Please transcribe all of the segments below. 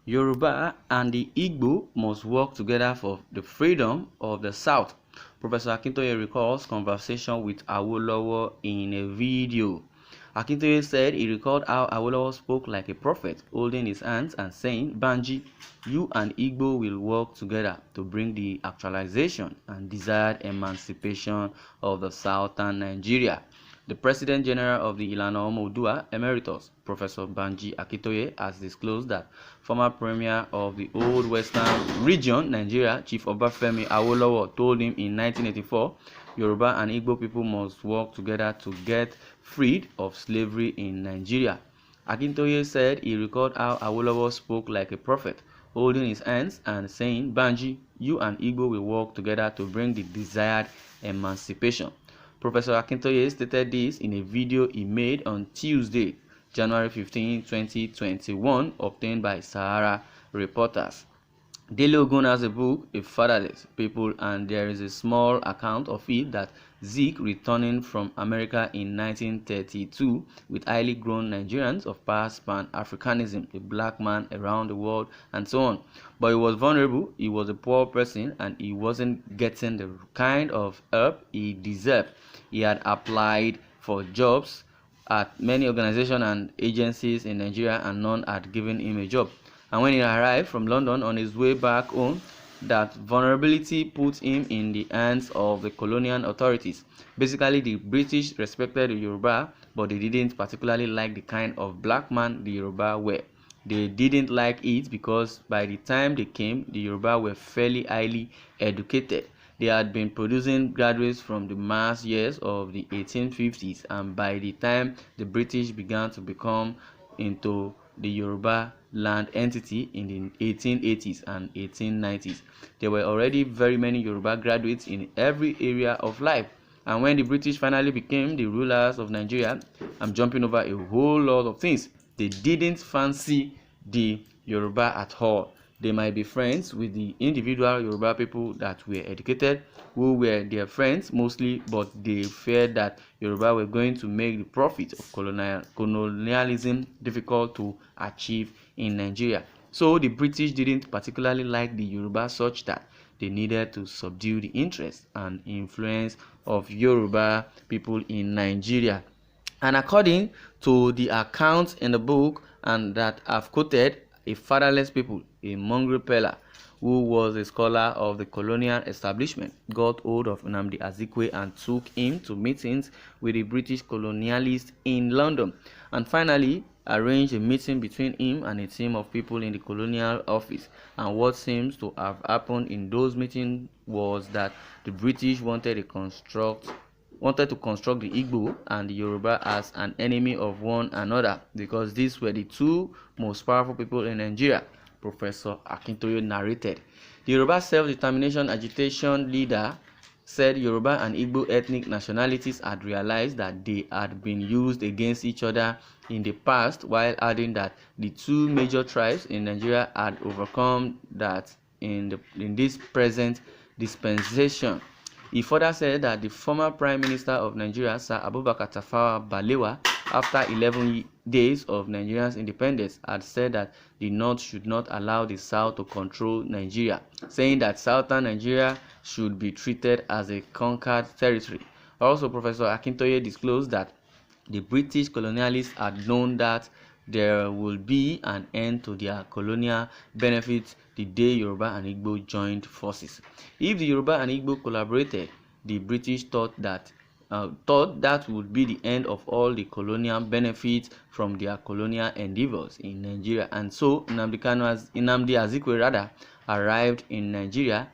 Yoruba and the Igbo must work together for the freedom of the South. Professor Akintoye recalls conversation with Awolowo in a video. Akintoye said he recalled how Awolowo spoke like a prophet, holding his hands and saying, "Banji, you and Igbo will work together to bring the actualization and desired emancipation of the southern Nigeria." The President General of the Ilana Omoodua Emeritus, Professor Banji Akintoye, has disclosed that former Premier of the Old Western Region, Nigeria, Chief Obafemi Awolowo, told him in 1984, Yoruba and Igbo people must work together to get freed of slavery in Nigeria. Akintoye said he recalled how Awolowo spoke like a prophet, holding his hands and saying, "Banji, you and Igbo will work together to bring the desired emancipation." Professor Akintoye stated this in a video he made on Tuesday, January 15, 2021, obtained by Sahara Reporters. Daily Ogun has a book, A Fatherless People, and there is a small account of it that Zeke returning from America in 1932 with highly grown Nigerians of past Pan-Africanism, a black man around the world, and so on. But he was vulnerable, he was a poor person, and he wasn't getting the kind of help he deserved. He had applied for jobs at many organizations and agencies in Nigeria, and none had given him a job. And when he arrived from London on his way back home, that vulnerability put him in the hands of the colonial authorities. Basically, the British respected the Yoruba, but they didn't particularly like the kind of black man the Yoruba were. They didn't like it because by the time they came, the Yoruba were fairly highly educated. They had been producing graduates from the mass years of the 1850s, and by the time the British began to become into the Yoruba land entity in the 1880s and 1890s, there were already very many Yoruba graduates in every area of life. And when the British finally became the rulers of Nigeria, I'm jumping over a whole lot of things, they didn't fancy the Yoruba at all. They might be friends with the individual Yoruba people that were educated, who were their friends mostly, but they feared that Yoruba were going to make the profit of colonialism difficult to achieve in Nigeria. So the British didn't particularly like the Yoruba such that they needed to subdue the interest and influence of Yoruba people in Nigeria. And according to the accounts in the book and that I've quoted, A Fatherless People, a mongrel peller who was a scholar of the colonial establishment, got hold of Nnamdi Azikiwe and took him to meetings with the British colonialists in London, and finally arranged a meeting between him and a team of people in the colonial office. And what seems to have happened in those meetings was that the British wanted to construct the Igbo and the Yoruba as an enemy of one another because these were the two most powerful people in Nigeria, Professor Akintoye narrated. The Yoruba self-determination agitation leader said Yoruba and Igbo ethnic nationalities had realized that they had been used against each other in the past, while adding that the two major tribes in Nigeria had overcome that in this present dispensation. He further said that the former Prime Minister of Nigeria, Sir Abubakar Tafawa Balewa, after 11 days of Nigeria's independence, had said that the North should not allow the South to control Nigeria, saying that Southern Nigeria should be treated as a conquered territory. Also, Professor Akintoye disclosed that the British colonialists had known that there will be an end to their colonial benefits the day Yoruba and Igbo joined forces. If the Yoruba and Igbo collaborated, the British thought that would be the end of all the colonial benefits from their colonial endeavors in Nigeria. And so Nnamdi Azikiwe arrived in Nigeria,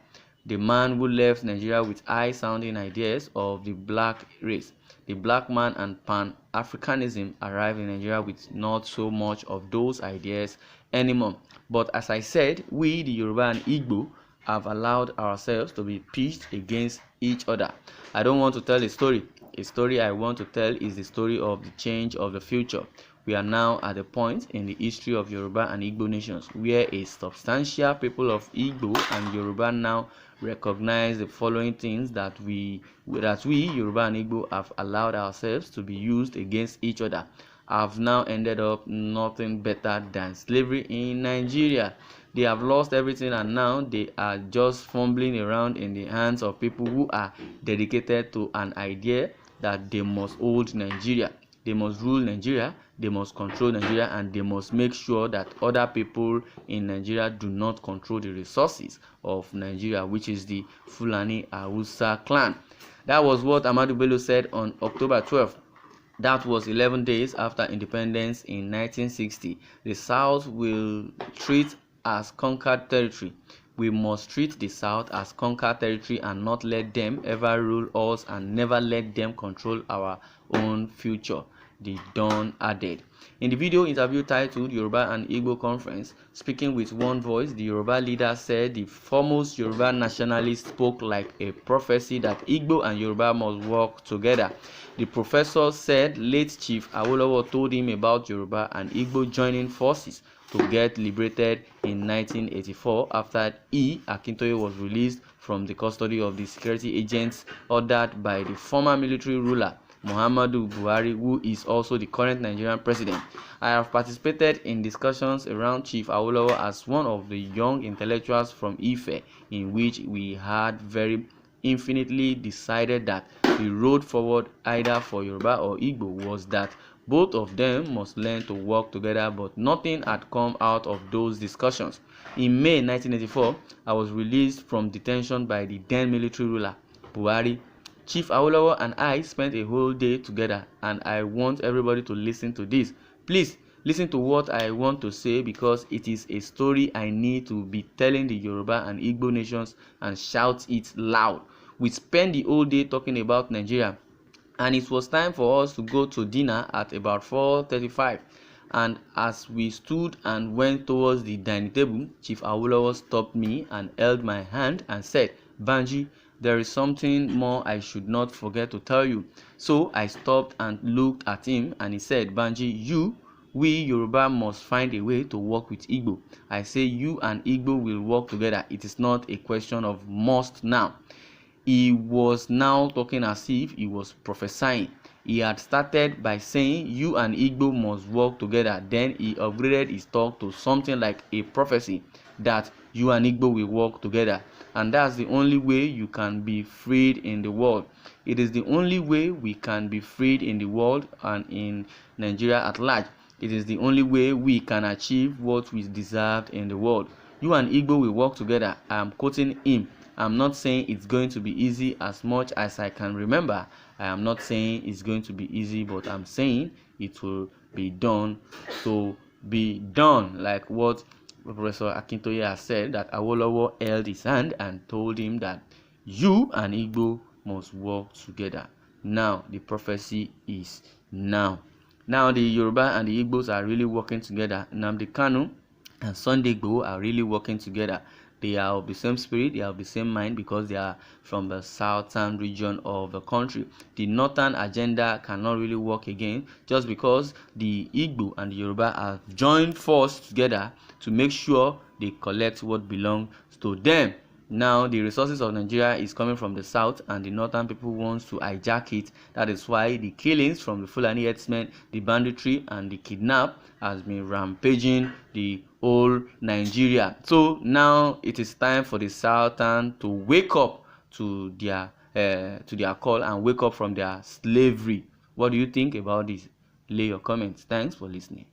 the man who left Nigeria with high-sounding ideas of the black race. The black man and Pan-Africanism arrived in Nigeria with not so much of those ideas anymore. But as I said, we, the Yoruba and Igbo, have allowed ourselves to be pitched against each other. I don't want to tell a story. A story I want to tell is the story of the change of the future. We are now at a point in the history of Yoruba and Igbo nations where a substantial people of Igbo and Yoruba now recognize the following things that we Yoruba and Igbo have allowed ourselves to be used against each other have now ended up nothing better than slavery in Nigeria. They have lost everything and now they are just fumbling around in the hands of people who are dedicated to an idea that they must hold Nigeria. They must rule Nigeria, they must control Nigeria, and they must make sure that other people in Nigeria do not control the resources of Nigeria, which is the Fulani Hausa clan. That was what Ahmadu Bello said on October 12th. That was 11 days after independence in 1960. The South will treat as conquered territory. We must treat the South as conquered territory and not let them ever rule us and never let them control our own future, the Don added. In the video interview titled Yoruba and Igbo Conference, speaking with one voice, the Yoruba leader said the foremost Yoruba nationalist spoke like a prophecy that Igbo and Yoruba must work together. The professor said late Chief Awolowo told him about Yoruba and Igbo joining forces to get liberated in 1984 after Akintoye was released from the custody of the security agents ordered by the former military ruler Muhammadu Buhari, who is also the current Nigerian president. I have participated in discussions around Chief Awolowo as one of the young intellectuals from Ife, in which we had very infinitely decided that the road forward either for Yoruba or Igbo was that both of them must learn to work together, but nothing had come out of those discussions. In May 1984, I was released from detention by the then military ruler, Buhari. Chief Awolowo and I spent a whole day together, and I want everybody to listen to this. Please, listen to what I want to say because it is a story I need to be telling the Yoruba and Igbo nations and shout it loud. We spent the whole day talking about Nigeria, and it was time for us to go to dinner at about 4:35. And as we stood and went towards the dining table, Chief Awolowo stopped me and held my hand and said, "Banji, there is something more I should not forget to tell you." So I stopped and looked at him, and he said, "Banji, we Yoruba must find a way to work with Igbo." I say you and Igbo will work together. It is not a question of must now. He was now talking as if he was prophesying. He had started by saying you and Igbo must work together. Then he upgraded his talk to something like a prophecy that you and Igbo will work together. And that's the only way you can be freed in the world. It is the only way we can be freed in the world and in Nigeria at large. It is the only way we can achieve what we deserve in the world. You and Igbo will work together. I am quoting him. I'm not saying it's going to be easy as much as I can remember. I am not saying it's going to be easy, but I'm saying it will be done. So be done, like what Professor Akintoye has said, that Awolowo held his hand and told him that you and Igbo must work together. Now the prophecy is now. Now the Yoruba and the Igbos are really working together. Nnamdi Kanu and Sunday Igboho are really working together. They are of the same spirit, they are of the same mind because they are from the southern region of the country. The northern agenda cannot really work again just because the Igbo and the Yoruba have joined forces together to make sure they collect what belongs to them. Now the resources of Nigeria is coming from the south and the northern people wants to hijack it. That is why the killings from the Fulani herdsmen, the banditry and the kidnap has been rampaging the whole Nigeria. So now it is time for the southern to wake up to their call and wake up from their slavery. What do you think about this? Lay your comments. Thanks for listening.